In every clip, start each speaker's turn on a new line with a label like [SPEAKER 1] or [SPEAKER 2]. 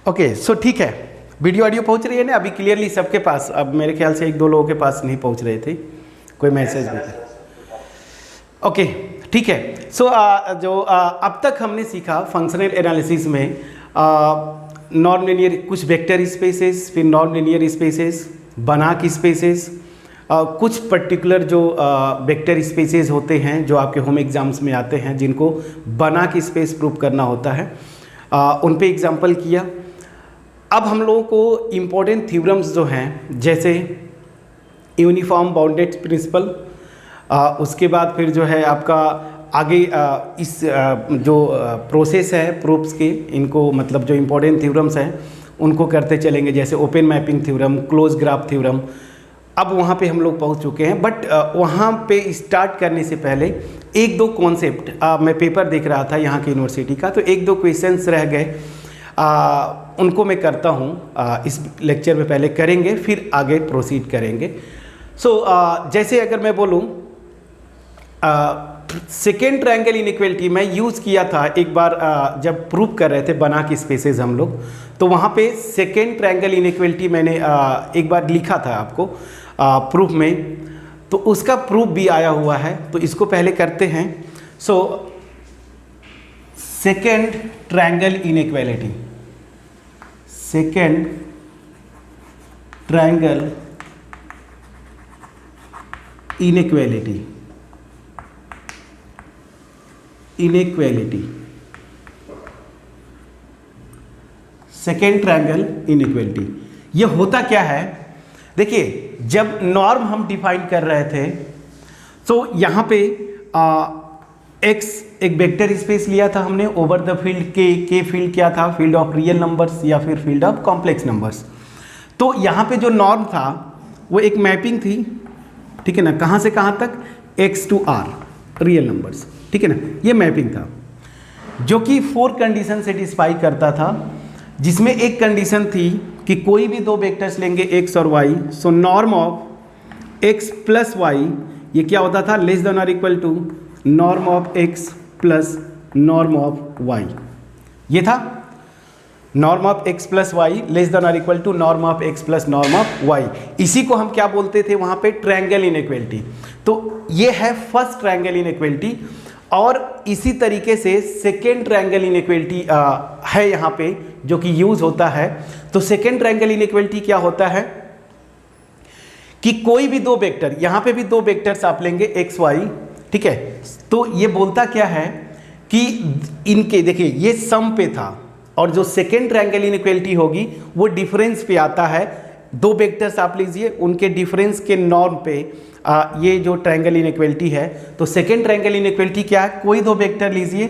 [SPEAKER 1] Okay, सो ठीक है, video audio पहुंच रही है ना अभी क्लियरली सबके पास? अब मेरे ख्याल से 1-2 लोगों के पास नहीं पहुंच रहे थे, कोई मैसेज भी था। ओके ठीक है। सो अब तक हमने सीखा फंक्शनल एनालिसिस में नॉन लीनियर कुछ वेक्टर स्पेसेस, फिर नॉन लीनियर स्पेसेस, बनाक स्पेसेस, कुछ पर्टिकुलर जो वेक्टर स्पेसेस होते हैं जो आपके होम एग्जाम्स में आते हैं जिनको बनाक स्पेस प्रूव करना होता है, उन पे एग्जाम्पल किया। अब हम लोगों को इम्पोर्टेंट थ्योरम्स जो हैं जैसे यूनिफॉर्म बाउंडेड प्रिंसिपल, उसके बाद फिर जो है आपका आगे इस जो प्रोसेस है प्रूफ्स के, इनको मतलब जो इम्पोर्टेंट थ्योरम्स हैं उनको करते चलेंगे, जैसे open mapping theorem, close graph theorem. अब वहाँ पे हम लोग पहुँच चुके हैं, बट वहाँ पे स्टार्ट करने से पहले 1-2 कॉन्सेप्ट मैं पेपर देख रहा था यहाँ की यूनिवर्सिटी का, तो 1-2 क्वेश्चंस रह गए, उनको मैं करता हूँ इस लेक्चर में, पहले करेंगे फिर आगे प्रोसीड करेंगे। सो जैसे अगर मैं बोलूँ सेकेंड ट्रायंगल इनइक्वालिटी मैं यूज़ किया था एक बार जब प्रूव कर रहे थे बनाक स्पेसेस हम लोग, तो वहाँ पे सेकेंड ट्रायंगल इनइक्वालिटी मैंने एक बार लिखा था आपको प्रूफ में, तो उसका प्रूफ भी आया हुआ है, तो इसको पहले करते हैं। So second triangle inequality, second triangle inequality, second triangle inequality, ये होता क्या है? देखिए जब नॉर्म हम डिफाइन कर रहे थे तो यहाँ पे एक्स एक वेक्टर स्पेस लिया था हमने ओवर द फील्ड के फील्ड क्या था? फील्ड ऑफ रियल नंबर्स या फिर फील्ड ऑफ कॉम्प्लेक्स नंबर्स। तो यहाँ पे जो नॉर्म था वो एक मैपिंग थी, ठीक है ना, कहाँ से कहाँ तक? x to r real numbers, ठीक है ना, ये मैपिंग था जो कि 4 कंडीशन सेटिस्फाई करता था, जिसमें एक कंडीशन थी कि कोई भी 2 वेक्टर्स लेंगे x और y, so norm of x plus Y ये क्या होता था? लेस देन और equal to norm of x plus norm of y। ये था norm of x plus Y less than और equal to norm of x plus norm of y। इसी को हम क्या बोलते थे वहाँ पे? Triangle inequality. तो ये है फर्स्ट ट्रायंगल इनइक्वालिटी, और इसी तरीके से सेकेंड ट्रायंगल इनइक्वालिटी है यहाँ पे जो कि यूज होता है। तो सेकेंड ट्रायंगल इनइक्वालिटी क्या होता है कि कोई भी 2 वेक्टर, यहाँ पे भी 2 वेक्टर्स आप लेंगे x y, ठीक है, तो ये बोलता क्या है कि इनके, देखिए ये सम पे था, और जो सेकेंड ट्रायंगल इनइक्वालिटी होगी वो डिफरेंस पे आता है। 2 वेक्टर्स आप लीजिए, उनके डिफरेंस के नॉर्म पे ये जो ट्रायंगल इनइक्वालिटी है। तो सेकेंड ट्रायंगल इनइक्वालिटी क्या है? कोई 2 वेक्टर लीजिए,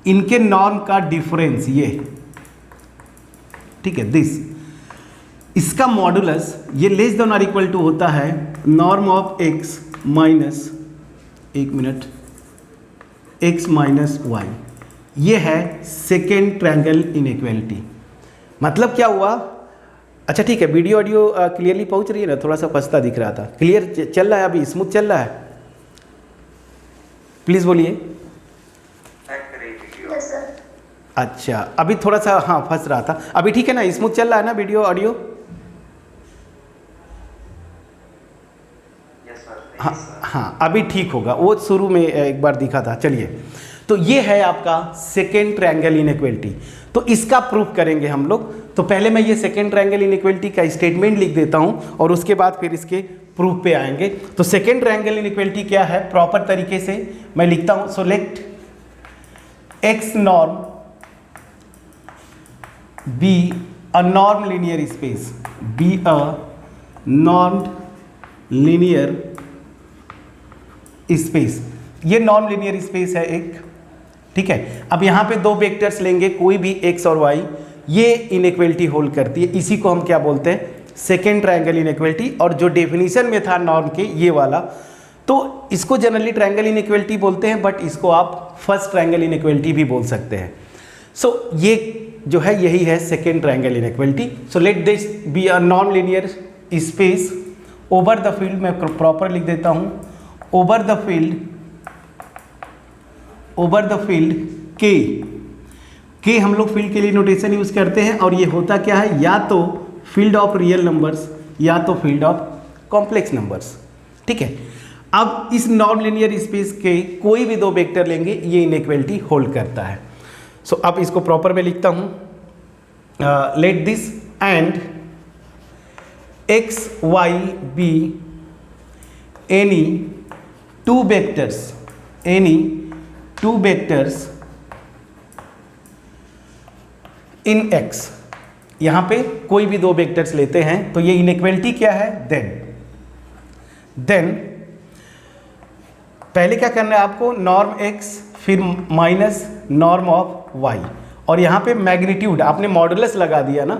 [SPEAKER 1] इनके नॉर्म का डिफरेंस ये, ठीक है, दिस, इसका मॉडुलस ये लेस देन और इक्वल टू होता है नॉर्म ऑफ x माइनस, एक मिनट, x माइनस वाई। ये है सेकेंड ट्रायंगल इनइक्वालिटी। मतलब क्या हुआ? अच्छा ठीक है, वीडियो ऑडियो क्लियरली पहुंच रही है ना? थोड़ा सा फंसता दिख रहा था। क्लियर चल रहा है अभी? स्मूथ चल रहा है? प्लीज बोलिए। अच्छा अभी थोड़ा सा हाँ फंस रहा था, अभी ठीक है ना? स्मूथ चल रहा है ना वीडियो ऑडियो? हाँ अभी ठीक होगा, वो शुरू में एक बार दिखा था। चलिए, तो ये है आपका सेकेंड ट्रायंगल इनइक्वालिटी, तो इसका प्रूफ करेंगे हम लोग। तो पहले मैं ये सेकेंड ट्रायंगल इनइक्वालिटी का स्टेटमेंट लिख देता हूँ और उसके बाद फिर इसके प्रूफ पे आएंगे। तो सेकेंड ट्रायंगल इनइक्वालिटी क्या है? प्रॉपर तरीके से मैं लिखता हूँ, so let x norm be a norm linear space, be a norm linear space. ये नॉन लीनियर स्पेस है एक, ठीक है। अब यहाँ पे 2 वेक्टर्स लेंगे, कोई भी x और y, ये इनइक्वालिटी होल्ड करती है। इसी को हम क्या बोलते हैं? Second triangle inequality. और जो डेफिनेशन में था नॉर्म के ये वाला, तो इसको जनरली ट्रायंगल इनइक्वालिटी बोलते हैं, बट इसको आप फर्स्ट ट्रायंगल इनइक्वालिटी भी बोल सकते हैं। सो ये जो है यही है second triangle inequality. So let this be a non linear space over the field, मैं प्रॉपर लिख देता हूँ, ओवर द फील्ड K के हम लोग फील्ड के लिए नोटेशन यूज करते हैं, और ये होता क्या है, या तो फील्ड ऑफ रियल नंबर्स या तो फील्ड ऑफ कॉम्प्लेक्स नंबर्स। ठीक है, अब इस नॉन लीनियर स्पेस के कोई भी दो वेक्टर लेंगे, ये इनइक्वालिटी होल्ड करता है। सो अब इसको प्रॉपर में लिखता हूं, let this and X Y be any two vectors in x। यहां पे कोई भी दो वेक्टर्स लेते हैं तो ये इनइक्वालिटी क्या है, देन पहले क्या करना है आपको, नॉर्म x फिर माइनस नॉर्म ऑफ y, और यहाँ पे मैग्नीट्यूड आपने मॉडुलस लगा दिया ना,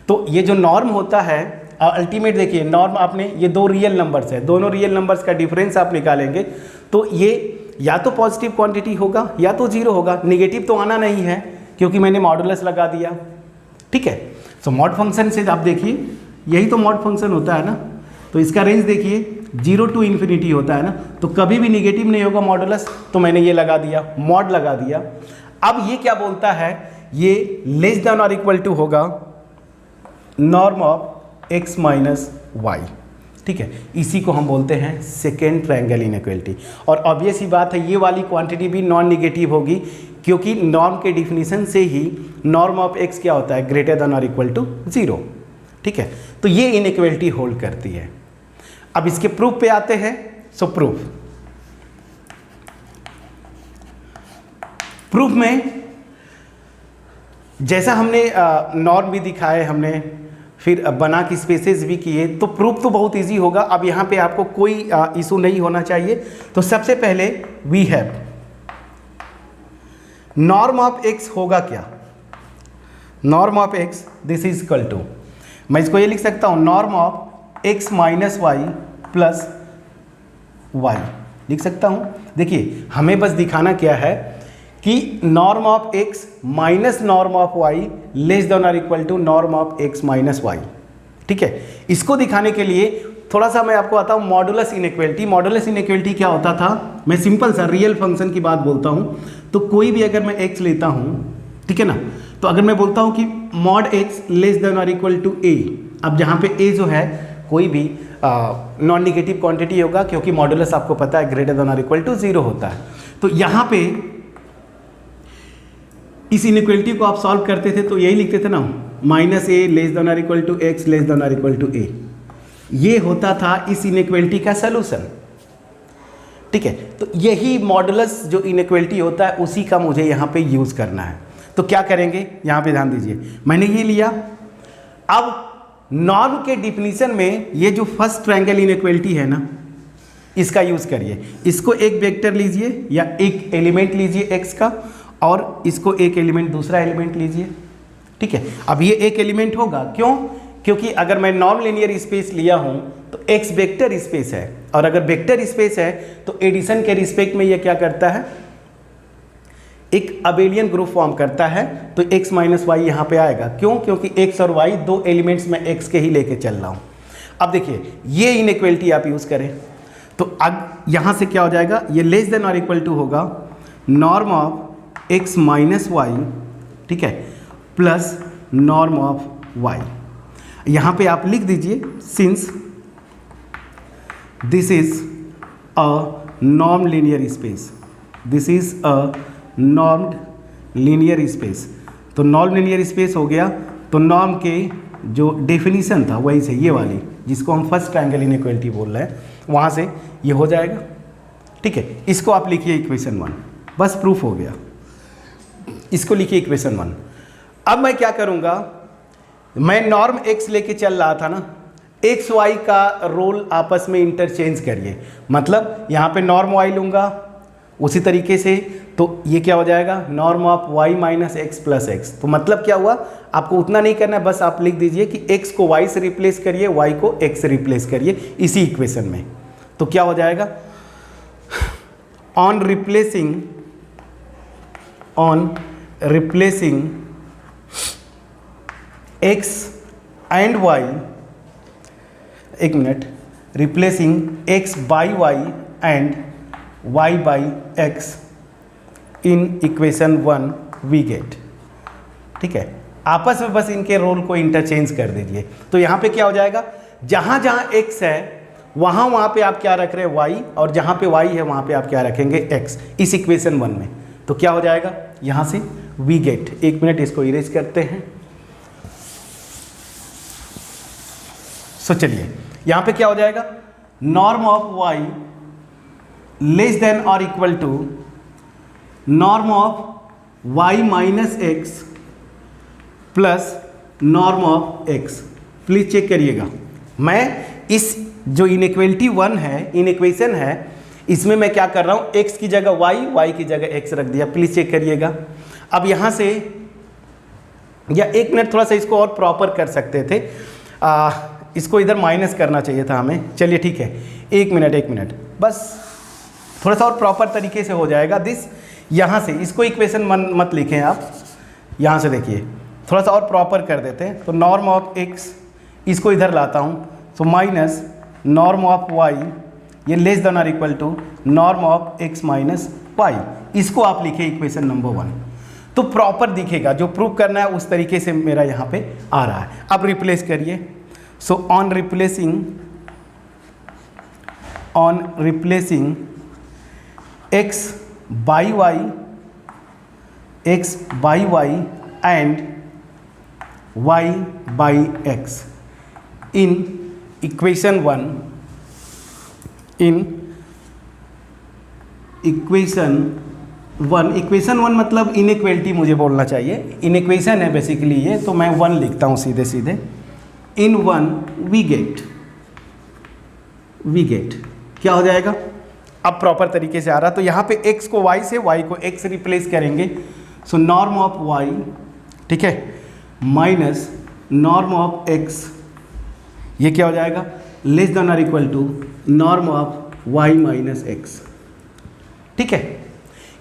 [SPEAKER 1] तो ये जो नॉर्म होता है अल्टीमेट, देखिए नॉर्म आपने, ये दो रियल नंबर्स है, दोनों रियल नंबर्स का डिफरेंस आप निकालेंगे तो ये या तो पॉजिटिव क्वांटिटी होगा या तो जीरो होगा, नेगेटिव तो आना नहीं है क्योंकि मैंने मॉडुलस लगा दिया। ठीक है, सो मॉड फंक्शन से आप देखिए, यही तो मॉड फंक्शन होता है ना, तो इसका रेंज देखिए 0 to इन्फिनिटी होता है ना, तो कभी भी नेगेटिव नहीं होगा मॉडुलस, तो मैंने ये लगा दिया, मॉड लगा दिया। अब ये क्या बोलता है, ये लेस देन और इक्वल टू होगा norm of x minus Y. ठीक है, इसी को हम बोलते हैं सेकेंड ट्रायंगल इनइक्वालिटी। और ऑब्वियस ही बात है, ये वाली क्वांटिटी भी नॉन निगेटिव होगी क्योंकि नॉर्म के डिफिनीशन से ही नॉर्म ऑफ x क्या होता है, ग्रेटर देन और इक्वल टू 0। ठीक है, तो ये इनइक्वालिटी होल्ड करती है। अब इसके प्रूफ पे आते हैं। सो प्रूफ में जैसा हमने नॉर्म भी दिखाए, हमने फिर बना की स्पेसेस भी किए, तो प्रूफ तो बहुत इजी होगा। अब यहाँ पे आपको कोई इशू नहीं होना चाहिए। तो सबसे पहले we have norm of x होगा क्या, norm of x this is equal to, मैं इसको ये लिख सकता हूँ, norm of x minus y plus y लिख सकता हूँ। देखिए हमें बस दिखाना क्या है कि norm of x minus norm of y less than और equal to norm of x minus Y. ठीक है, इसको दिखाने के लिए थोड़ा सा मैं आपको आता हूँ मॉडुलस इनइक्वालिटी। मॉडुलस इनइक्वालिटी क्या होता था, मैं सिंपल सा रियल फंक्शन की बात बोलता हूँ। तो कोई भी अगर मैं x लेता हूँ, ठीक है ना, तो अगर मैं बोलता हूँ कि मॉड x लेस देन और इक्वल टू a, अब जहाँ पे a जो है कोई भी नॉन निगेटिव क्वांटिटी होगा क्योंकि मॉडुलस आपको पता है ग्रेटर देन और इक्वल टू 0 होता है। तो यहाँ पे इस इनइक्वालिटी को आप सॉल्व करते थे तो यही लिखते थे ना, माइनस a लेस देन और equal to x less than और इक्वल टू a। ये होता था इस इनइक्वालिटी का सलूशन। ठीक है, तो यही मॉडुलस जो इनइक्वालिटी होता है उसी का मुझे यहाँ पे यूज़ करना है। तो क्या करेंगे, यहाँ पे ध्यान दीजिए, मैंने ये लिया। अब नॉर्म के डिफिनीशन में ये जो फर्स्ट ट्रायंगल इनइक्वालिटी है ना, इसका यूज़ करिए। इसको एक वेक्टर लीजिए या एक एलिमेंट लीजिए x का, और इसको एक एलिमेंट दूसरा एलिमेंट लीजिए। ठीक है, अब ये एक एलिमेंट होगा, क्यों, क्योंकि अगर मैं नॉन लीनियर स्पेस लिया हूं तो x वेक्टर स्पेस है, और अगर वेक्टर स्पेस है तो एडिशन के रिस्पेक्ट में ये क्या करता है, एक अबेलियन ग्रुप फॉर्म करता है। तो x माइनस वाई यहाँ पे आएगा, क्यों, क्योंकि x और y दो एलिमेंट्स में x के ही लेके चल रहा हूँ। अब देखिए ये इनइक्वालिटी आप यूज़ करें तो अब यहाँ से क्या हो जाएगा, ये लेस देन और इक्वल टू होगा norm of x minus Y, ठीक है, प्लस नॉर्म ऑफ y। यहाँ पे आप लिख दीजिए, since this is a norm linear space, this is a normed linear space. तो नॉर्म लीनियर स्पेस हो गया, तो नॉर्म के जो डेफिनीशन था वही से ये वाली जिसको हम फर्स्ट ट्रायंगल इनइक्वालिटी बोल रहे हैं, वहाँ से ये हो जाएगा। ठीक है, इसको आप लिखिए इक्वेशन 1, बस प्रूफ हो गया। इसको लिखिए इक्वेशन 1। अब मैं क्या करूँगा, मैं नॉर्म x लेके चल रहा था ना, एक्स वाई का रोल आपस में इंटरचेंज करिए, मतलब यहाँ पे नॉर्म y लूँगा उसी तरीके से, तो ये क्या हो जाएगा, norm of y minus X plus x. तो मतलब क्या हुआ, आपको उतना नहीं करना है, बस आप लिख दीजिए कि x को y से रिप्लेस करिए, y को x से रिप्लेस करिए इसी इक्वेशन में। तो क्या हो जाएगा, on replacing x and y, एक minute, replacing x by y and y by x in equation 1 we get। ठीक है, आपस में बस इनके रोल को इंटरचेंज कर दीजिए। तो यहाँ पे क्या हो जाएगा, जहाँ जहाँ x है वहाँ पे आप क्या रख रहे हैं y, और जहाँ पे y है वहाँ पे आप क्या रखेंगे x, इस इक्वेशन 1 में। तो क्या हो जाएगा यहाँ से वी गेट, एक मिनट इसको इरेज करते हैं। सो चलिए यहाँ पे क्या हो जाएगा, norm of y less than और equal to norm of y minus X plus norm of x। Please check करिएगा, मैं इस जो इनइक्वालिटी 1 है, इनइक्वेशन है, इसमें मैं क्या कर रहा हूँ, x की जगह y की जगह x रख दिया। प्लीज चेक करिएगा। अब यहाँ से, या एक मिनट थोड़ा सा इसको और प्रॉपर कर सकते थे, इसको इधर माइनस करना चाहिए था हमें। चलिए ठीक है, एक मिनट बस, थोड़ा सा और प्रॉपर तरीके से हो जाएगा दिस। यहाँ से इसको इक्वेशन मत लिखें आप, यहाँ से देखिए थोड़ा सा और प्रॉपर कर देते हैं। तो नॉर्म ऑफ x, इसको इधर लाता हूँ, तो माइनस नॉर्म ऑफ y, ये लेस देन और equal to norm of x minus y। इसको आप लिखे इक्वेशन नंबर 1, तो प्रॉपर दिखेगा। जो प्रूव करना है उस तरीके से मेरा यहाँ पे आ रहा है। अब रिप्लेस करिए। So on replacing x by y and y by x in equation 1, equation 1 मतलब इनइक्वालिटी मुझे बोलना चाहिए, इनइक्वेशन है बेसिकली ये, तो मैं 1 लिखता हूँ सीधे सीधे। इन 1 वी गेट क्या हो जाएगा, अब प्रॉपर तरीके से आ रहा। तो यहाँ पे x को y से, y को x रिप्लेस करेंगे। सो नॉर्म ऑफ y, ठीक है, माइनस नॉर्म ऑफ x, ये क्या हो जाएगा, लेस देन और equal to norm of y minus x। ठीक है,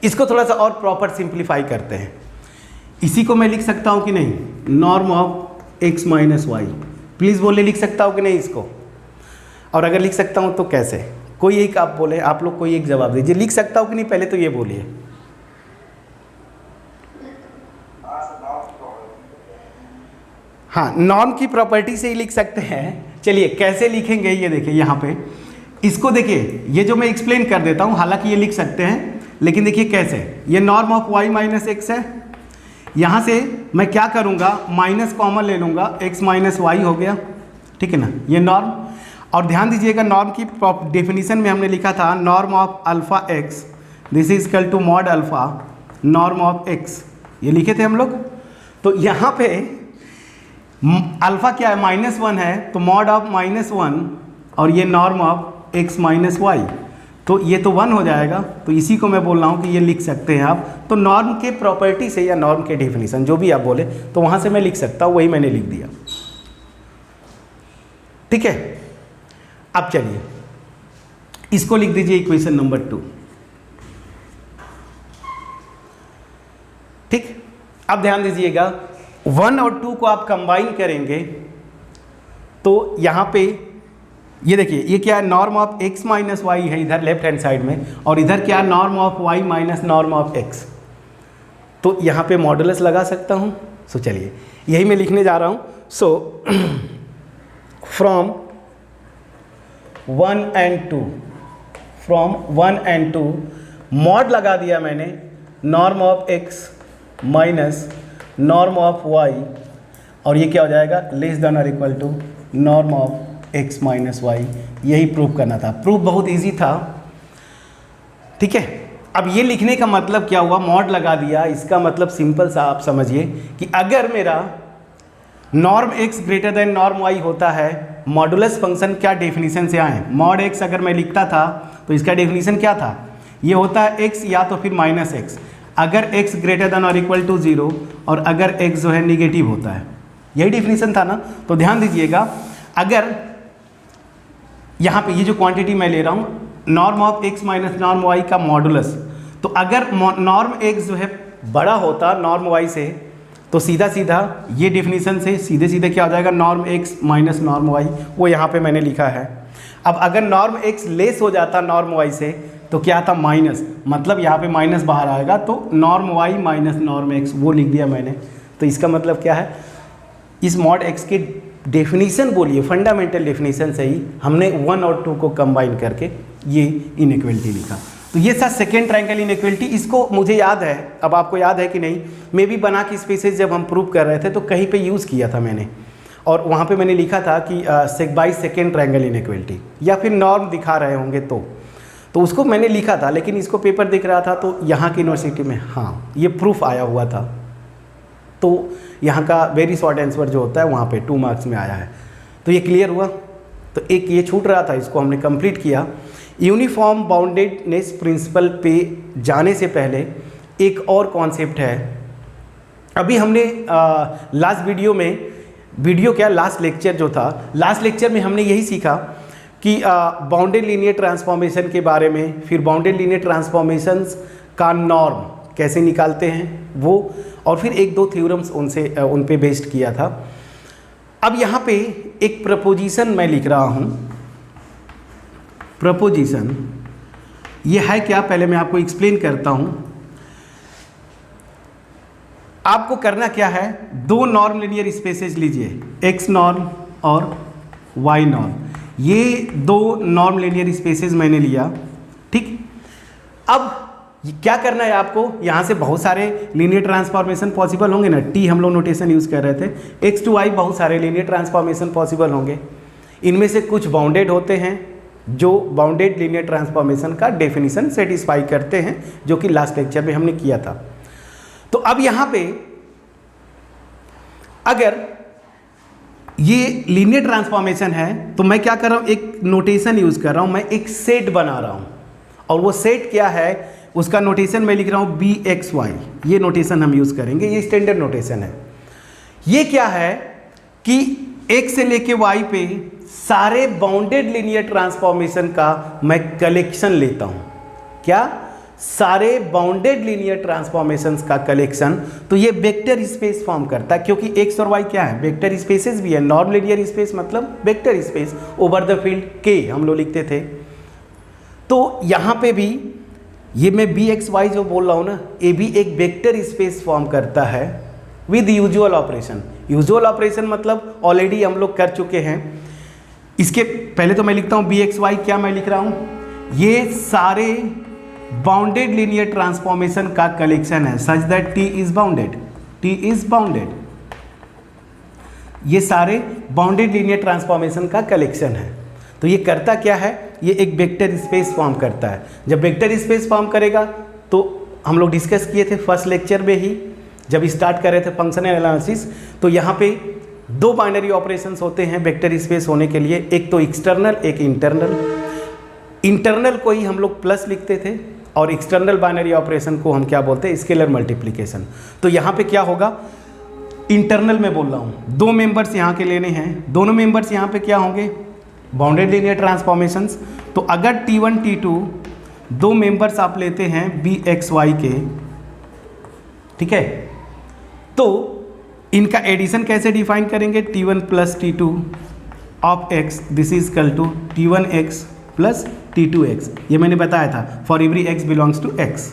[SPEAKER 1] इसको थोड़ा सा और प्रॉपर सिंप्लीफाई करते हैं। इसी को मैं लिख सकता हूँ कि नहीं, norm of x minus y. Please बोले, लिख सकता हूँ कि नहीं इसको? और अगर लिख सकता हूँ तो कैसे? कोई एक आप बोले, आप लोग कोई एक जवाब दीजिए, लिख सकता हूँ कि नहीं, पहले तो ये बोलिए। हाँ, नॉर्म की प्रॉपर्टी से ही लिख सकते हैं। चलिए कैसे लिखेंगे ये देखिए, यहाँ पे इसको देखिए, ये जो मैं एक्सप्लेन कर देता हूँ, हालांकि ये लिख सकते हैं, लेकिन देखिए कैसे। ये norm of y minus x है, यहाँ से मैं क्या करूँगा, माइनस कॉमन ले लूँगा, x माइनस वाई हो गया, ठीक है ना, ये नॉर्म। और ध्यान दीजिएगा, नॉर्म की डेफिनेशन में हमने लिखा था norm of alpha x this is equal to mod alpha norm of x, ये लिखे थे हम लोग। तो यहाँ पे अल्फ़ा क्या है, -1 है, तो मॉड ऑफ -1 और ये norm of x minus y, तो ये तो 1 हो जाएगा। तो इसी को मैं बोल रहा हूँ कि ये लिख सकते हैं आप। तो नॉर्म के प्रॉपर्टी से या नॉर्म के डेफिनेशन जो भी आप बोले, तो वहाँ से मैं लिख सकता हूँ, वही मैंने लिख दिया। ठीक है, अब चलिए इसको लिख दीजिए इक्वेशन नंबर 2। ठीक, अब ध्यान दीजिएगा, 1 और 2 को आप कंबाइन करेंगे तो यहाँ पे ये देखिए, ये क्या है, norm of x minus y है इधर लेफ्ट हैंड साइड में, और इधर क्या है, norm of y minus norm of x। तो यहाँ पे मॉडुलस लगा सकता हूँ। सो चलिए यही मैं लिखने जा रहा हूँ। सो फ्रॉम 1 एंड 2 मॉड लगा दिया मैंने, norm of x minus norm of y, और ये क्या हो जाएगा, लेस देन और equal to norm of x minus y. यही प्रूव करना था। प्रूफ बहुत इजी था। ठीक है, अब ये लिखने का मतलब क्या हुआ, मॉड लगा दिया, इसका मतलब सिंपल सा आप समझिए कि अगर मेरा norm x greater than norm y होता है, मॉडुलस फंक्शन क्या डेफिनेशन से आए, मॉड x अगर मैं लिखता था तो इसका डेफिनेशन क्या था, ये होता है x या तो फिर माइनस x, अगर x ग्रेटर देन और इक्वल टू 0 और अगर x जो है निगेटिव होता है, यही डेफिनेशन था ना। तो ध्यान दीजिएगा, अगर यहाँ पे ये जो क्वांटिटी मैं ले रहा हूँ, norm of x minus norm y का मॉडुलस, तो अगर नॉर्म x जो है बड़ा होता नॉर्म y से, तो सीधा सीधा ये डेफिनेशन से सीधे सीधे क्या हो जाएगा, norm x minus norm y, वो यहाँ पे मैंने लिखा है। अब अगर नॉर्म x लेस हो जाता नॉर्म y से, तो क्या था, माइनस, मतलब यहाँ पे माइनस बाहर आएगा, तो norm y minus norm x, वो लिख दिया मैंने। तो इसका मतलब क्या है, इस मॉड एक्स की डेफिनीशन बोलिए, फंडामेंटल डेफिनीशन से ही हमने 1 और 2 को कंबाइन करके ये इनइक्वलिटी लिखा। तो ये था सेकेंड ट्रायंगल इनइक्वलिटी। इसको मुझे याद है, अब आपको याद है कि नहीं, मे बी बना की स्पेसेस जब हम प्रूव कर रहे थे तो कहीं पे यूज़ किया था मैंने, और वहाँ पे मैंने लिखा था कि बाई सेकेंड ट्रायंगल इनइक्वलिटी, या फिर नॉर्म दिखा रहे होंगे तो उसको मैंने लिखा था, लेकिन इसको पेपर दिख रहा था तो यहाँ की यूनिवर्सिटी में हाँ ये प्रूफ आया हुआ था, तो यहाँ का वेरी शॉर्ट आंसर जो होता है वहाँ पे 2 मार्क्स में आया है। तो ये क्लियर हुआ। तो एक ये छूट रहा था, इसको हमने कंप्लीट किया। यूनिफॉर्म बाउंडेडनेस प्रिंसिपल पे जाने से पहले एक और कॉन्सेप्ट है। अभी हमने लास्ट लास्ट लेक्चर जो था, लास्ट लेक्चर में हमने यही सीखा कि बाउंडेड लीनियर ट्रांसफॉर्मेशन के बारे में, फिर बाउंडेड लीनियर ट्रांसफॉर्मेशंस का नॉर्म कैसे निकालते हैं वो, और फिर 1-2 थ्योरम्स उन पे बेस्ड किया था। अब यहाँ पे एक प्रपोजिशन मैं लिख रहा हूँ। प्रपोजिशन ये है क्या, पहले मैं आपको एक्सप्लेन करता हूँ। आपको करना क्या है, 2 नॉर्म लीनियर स्पेसेस लीजिए, एक्स नॉर्म और वाई नॉर्म। ये 2 नॉर्म लीनियर स्पेसेस मैंने लिया, ठीक। अब क्या करना है आपको, यहाँ से बहुत सारे लीनियर ट्रांसफॉर्मेशन पॉसिबल होंगे ना, टी हम लोग नोटेशन यूज़ कर रहे थे, एक्स टू वाई बहुत सारे लीनियर ट्रांसफॉर्मेशन पॉसिबल होंगे। इनमें से कुछ बाउंडेड होते हैं जो बाउंडेड लीनियर ट्रांसफॉर्मेशन का डेफिनेशन सेटिस्फाई करते हैं, जो कि लास्ट लेक्चर में हमने किया था। तो अब यहाँ पे अगर ये लीनियर ट्रांसफॉर्मेशन है तो मैं क्या कर रहा हूँ, एक नोटेशन यूज़ कर रहा हूँ, मैं एक सेट बना रहा हूँ, और वो सेट क्या है उसका नोटेशन मैं लिख रहा हूँ BXY। ये नोटेशन हम यूज़ करेंगे, ये स्टैंडर्ड नोटेशन है। ये क्या है कि X से लेके Y पे सारे बाउंडेड लीनियर ट्रांसफॉर्मेशन का मैं कलेक्शन लेता हूँ। क्या, सारे बाउंडेड लीनियर ट्रांसफॉर्मेशंस का कलेक्शन। तो ये वेक्टर स्पेस फॉर्म करता है, क्योंकि एक्स और वाई क्या है, वेक्टर स्पेसेस भी है। नॉर्म लीनियर स्पेस मतलब vector space over the field के हम लोग लिखते थे। तो यहाँ पे भी ये मैं BXY जो बोल रहा हूँ ना, ये भी एक वेक्टर स्पेस फॉर्म करता है with usual operation. Usual operation मतलब ऑलरेडी हम लोग कर चुके हैं। इसके पहले तो मैं लिखता हूँ BXY, क्या मैं लिख रहा हूँ, ये सारे बाउंडेड लीनियर ट्रांसफॉर्मेशन का कलेक्शन है, such that T is bounded, T is bounded. ये सारे बाउंडेड लीनियर ट्रांसफॉर्मेशन का कलेक्शन है। तो ये करता क्या है, ये एक वेक्टर स्पेस फॉर्म करता है। जब वेक्टर स्पेस फॉर्म करेगा तो हम लोग डिस्कस किए थे फर्स्ट लेक्चर में ही, जब स्टार्ट कर रहे थे फंक्शनल एनालिसिस, तो यहाँ पे 2 बाइनरी ऑपरेशंस होते हैं वेक्टर स्पेस होने के लिए, एक तो एक्सटर्नल, एक इंटरनल। इंटरनल को ही हम लोग प्लस लिखते थे और एक्सटर्नल बाइनरी ऑपरेशन को हम क्या बोलते हैं, स्केलर मल्टीप्लिकेशन। तो यहाँ पे क्या होगा, इंटरनल में बोल रहा हूँ, 2 मेंबर्स यहाँ के लेने हैं, दोनों मेंबर्स यहाँ पे क्या होंगे, बाउंडेड लीनियर ट्रांसफॉर्मेशंस। तो अगर T1 T2 2 मेंबर्स आप लेते हैं BXY के, ठीक है, तो इनका एडिशन कैसे डिफाइन करेंगे, T1 plus T2 of x, this is equal to T1x plus T2x। ये मैंने बताया था, for every x belongs to x।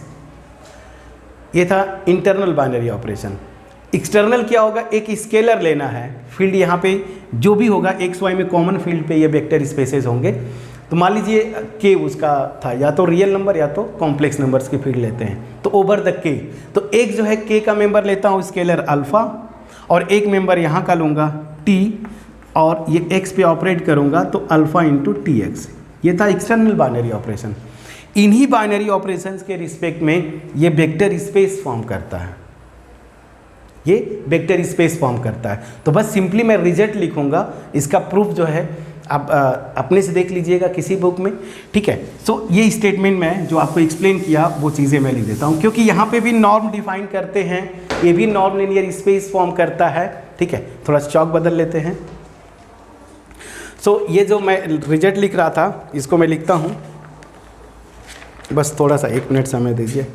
[SPEAKER 1] ये था इंटरनल बाइनरी ऑपरेशन। एक्सटर्नल क्या होगा, एक स्केलर लेना है, फील्ड यहाँ पे जो भी होगा एक्स वाई में कॉमन फील्ड पे ये वेक्टर स्पेसेस होंगे। तो मान लीजिए के उसका था, या तो रियल नंबर या तो कॉम्प्लेक्स नंबर्स की फील्ड लेते हैं, तो ओवर द के। तो एक जो है के का मेंबर लेता हूँ स्केलर अल्फ़ा, और एक मेंबर यहाँ का लूँगा टी, और ये एक्स पे ऑपरेट करूँगा तो अल्फ़ा इंटू टी एक्स। ये था एक्सटर्नल बाइनरी ऑपरेशन। इन्हीं बाइनरी ऑपरेशंस के रिस्पेक्ट में ये वेक्टर स्पेस फॉर्म करता है, ये वेक्टर स्पेस फॉर्म करता है। तो बस सिंपली मैं रिजल्ट लिखूंगा, इसका प्रूफ जो है आप अपने से देख लीजिएगा किसी बुक में, ठीक है। सो ये स्टेटमेंट में जो आपको एक्सप्लेन किया वो चीज़ें मैं लिख देता हूँ, क्योंकि यहाँ पे भी नॉर्म डिफाइन करते हैं, ये भी नॉर्म लीनियर स्पेस फॉर्म करता है, ठीक है। थोड़ा चौक बदल लेते हैं। सो ये जो मैं रिजल्ट लिख रहा था इसको मैं लिखता हूँ, बस थोड़ा सा 1 मिनट समय दीजिए।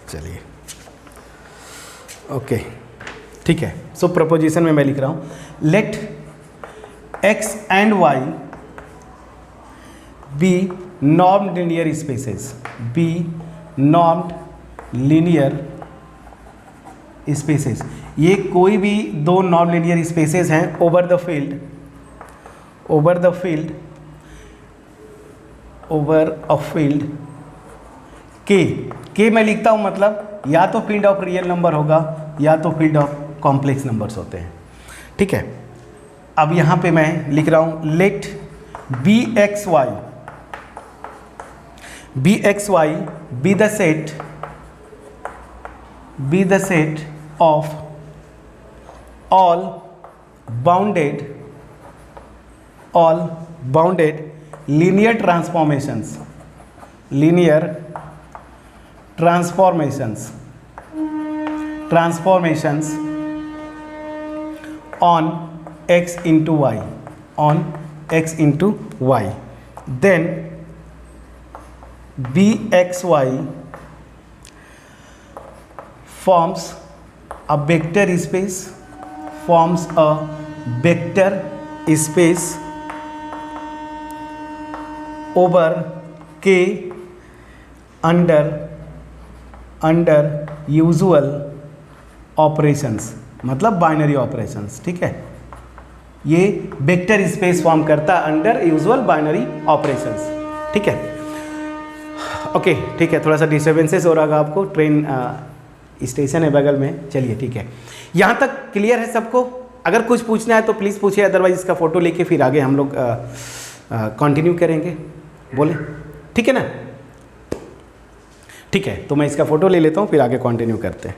[SPEAKER 1] चलिए, ओके, ठीक है। सो प्रपोजिशन में मैं लिख रहा हूँ, let x and y be norm linear spaces, be normed linear spaces. ये कोई भी दो नॉन लीनियर स्पेसेस हैं over the field over a field के मैं लिखता हूँ, मतलब या तो फील्ड ऑफ रियल नंबर होगा या तो फील्ड ऑफ कॉम्प्लेक्स नंबर्स होते हैं, ठीक है। अब यहाँ पे मैं लिख रहा हूँ let B X Y be the set of all bounded linear transformations on x into y, then bxy forms a vector space over K under usual operations, मतलब बाइनरी ऑपरेशंस, ठीक है। ये वेक्टर स्पेस फॉर्म करता है under usual binary operations, ठीक है। Okay, ठीक है, थोड़ा सा डिस्टर्बेंसेस हो रहा होगा आपको, ट्रेन स्टेशन है बगल में, चलिए ठीक है। यहाँ तक क्लियर है सबको? अगर कुछ पूछना है तो प्लीज़ पूछिए, अदरवाइज इसका फ़ोटो लेके फिर आगे हम लोग कंटिन्यू करेंगे, बोले ठीक है ना? ठीक है, तो मैं इसका फ़ोटो ले लेता हूँ, फिर आगे कंटिन्यू करते हैं।